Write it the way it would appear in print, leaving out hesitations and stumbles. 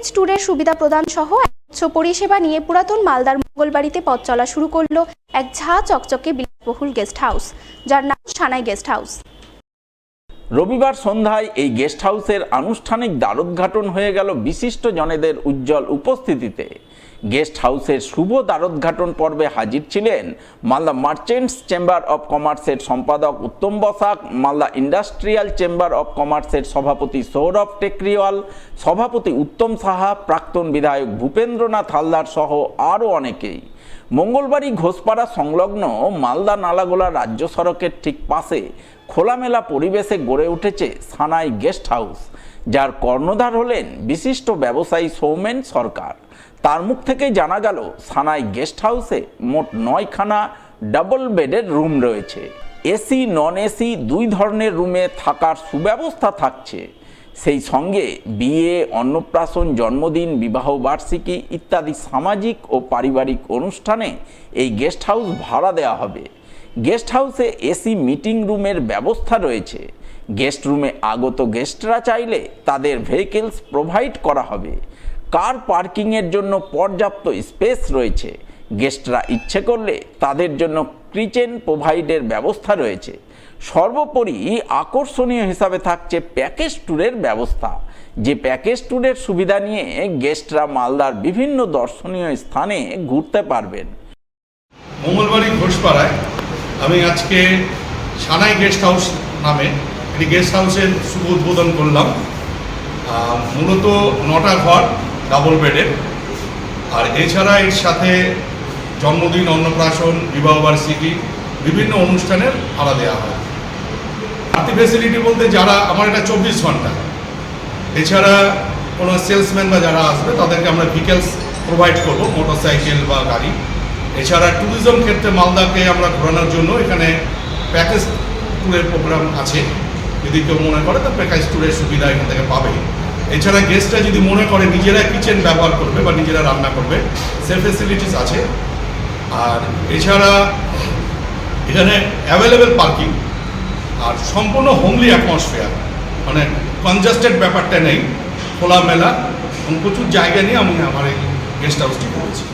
Package ট্যুরের সুবিধা প্রদান সহ উচ্চ পরিষেবা নিয়ে পুরাতন মালদার মঙ্গলবাড়িতে পথ চলা শুরু করলো এক ঝাঁ চকচকে বিলাসবহুল গেস্ট হাউস, যার নাম সানাই গেস্ট হাউস। রবিবার সন্ধ্যায় এই গেস্ট হাউসের আনুষ্ঠানিক দ্বারোদ্ঘাটন হয়ে গেল বিশিষ্ট জনেদের উজ্জ্বল উপস্থিতিতে। গেস্ট হাউসের শুভ দ্বারোদ্ঘাটন পর্বে হাজির ছিলেন মালদা মার্চেন্টস চেম্বার অব কমার্সের সম্পাদক Uttam Basak, Malda industrial chamber of কমার্সের সভাপতি সৌরভ টেকরিওয়াল, সভাপতি উত্তম সাহা, প্রাক্তন বিধায়ক ভূপেন্দ্রনাথ হালদার সহ আরও অনেকেই। মঙ্গলবাড়ি ঘোষপাড়া সংলগ্ন মালদা নালাগোলা রাজ্য সড়কের ঠিক পাশে খোলামেলা পরিবেশে গড়ে উঠেছে সানাই গেস্ট হাউস, যার কর্ণধার হলেন বিশিষ্ট ব্যবসায়ী সৌমেন সরকার। তার মুখ থেকে জানা গেল সানাই গেস্ট হাউসে মোট 9খানা ডাবল বেডের রুম রয়েছে। এসি নন এসি দুই ধরনের রুমে থাকার সুব্যবস্থা থাকছে। সেই সঙ্গে বিয়ে, অন্নপ্রাশন, জন্মদিন, বিবাহবার্ষিকী ইত্যাদি সামাজিক ও পারিবারিক অনুষ্ঠানে এই গেস্ট হাউস ভাড়া দেওয়া হবে। গেস্ট হাউসে এসি মিটিং রুমের ব্যবস্থা রয়েছে। গেস্ট রুমে আগত গেস্টরা চাইলে তাদের ভেহিকেলস প্রোভাইড করা হবে। কার পার্কিংয়ের জন্য পর্যাপ্ত স্পেস রয়েছে। গেস্টরা ইচ্ছে করলে তাদের জন্য কিচেন প্রোভাইডের ব্যবস্থা রয়েছে। সর্বোপরি আকর্ষণীয় হিসাবে থাকছে প্যাকেজ ট্যুরের ব্যবস্থা, যে প্যাকেজ ট্যুরের সুবিধা নিয়ে গেস্টরা মালদার বিভিন্ন দর্শনীয় স্থানে ঘুরতে পারবেন। মঙ্গলবাড়ি ঘোষপাড়ায় আমি আজকে সানাই গেস্ট হাউস নামে একটি গেস্ট হাউসের শুভ উদ্বোধন করলাম। মূলত 9টা ঘর ডাবল বেডের, আর এছাড়া এর সাথে জন্মদিন, অন্নপ্রাশন, বিবাহবার্ষিকী বিভিন্ন অনুষ্ঠানের ভাড়া দেওয়া হয়। পার্টি ফেসিলিটি বলতে যারা আমার এটা 24 ঘন্টা, এছাড়া কোনো সেলসম্যান বা যারা আসবে তাদেরকে আমরা ভেহিকেলস প্রোভাইড করবো, মোটরসাইকেল বা গাড়ি। এছাড়া ট্যুরিজম ক্ষেত্রে মালদাকে আমরা ঘোরানোর জন্য এখানে প্যাকেজ ট্যুরের প্রোগ্রাম আছে। যদি কেউ মনে করে তো প্যাকেজ ট্যুরের সুবিধা এখান থেকে পাবে। এছাড়া গেস্টরা যদি মনে করে নিজেরা কিচেন ব্যবহার করবে বা নিজেরা রান্না করবে, সে ফেসিলিটিস আছে। আর এছাড়া এখানে অ্যাভেলেবেল পার্কিং আর সম্পূর্ণ হোমলি অ্যাটমসফিয়ার, মানে কনজাস্টেড ব্যাপারটা নেই, খোলামেলা এবং প্রচুর জায়গা নিয়ে আমি আমার এই গেস্ট হাউসটি করেছি।